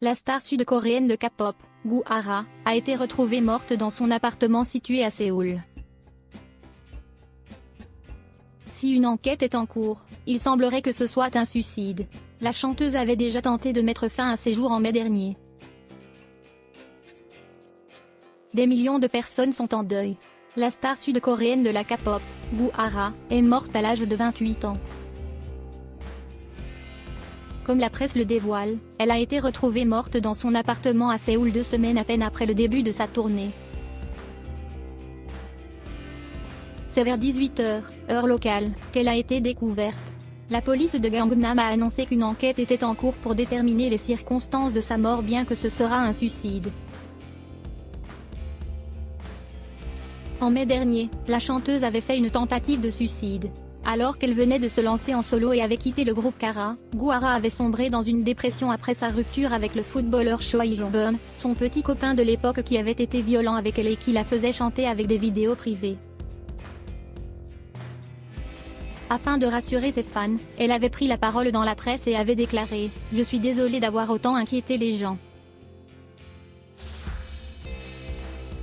La star sud-coréenne de K-pop, Gu Hara, a été retrouvée morte dans son appartement situé à Séoul. Si une enquête est en cours, il semblerait que ce soit un suicide. La chanteuse avait déjà tenté de mettre fin à ses jours en mai dernier. Des millions de personnes sont en deuil. La star sud-coréenne de la K-pop, Gu Hara, est morte à l'âge de 28 ans. Comme la presse le dévoile, elle a été retrouvée morte dans son appartement à Séoul 2 semaines à peine après le début de sa tournée. C'est vers 18 h, heure locale, qu'elle a été découverte. La police de Gangnam a annoncé qu'une enquête était en cours pour déterminer les circonstances de sa mort, bien que ce sera un suicide. En mai dernier, la chanteuse avait fait une tentative de suicide. Alors qu'elle venait de se lancer en solo et avait quitté le groupe Kara, Gu Hara avait sombré dans une dépression après sa rupture avec le footballeur Choi Jong-bum, son petit copain de l'époque qui avait été violent avec elle et qui la faisait chanter avec des vidéos privées. Afin de rassurer ses fans, elle avait pris la parole dans la presse et avait déclaré « Je suis désolée d'avoir autant inquiété les gens.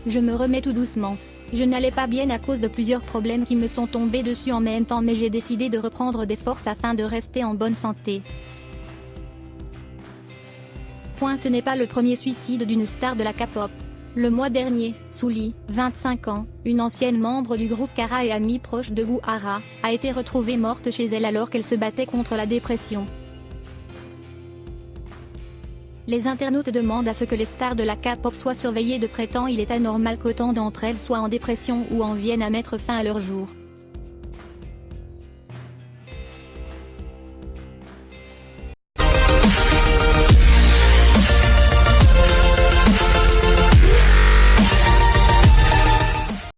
Je me remets tout doucement. Je n'allais pas bien à cause de plusieurs problèmes qui me sont tombés dessus en même temps, mais j'ai décidé de reprendre des forces afin de rester en bonne santé. » Ce n'est pas le premier suicide d'une star de la K-pop. Le mois dernier, Sulli, 25 ans, une ancienne membre du groupe Kara et amie proche de Gu Hara, a été retrouvée morte chez elle alors qu'elle se battait contre la dépression. Les internautes demandent à ce que les stars de la K-pop soient surveillées de près tant il est anormal qu'autant d'entre elles soient en dépression ou en viennent à mettre fin à leur jour.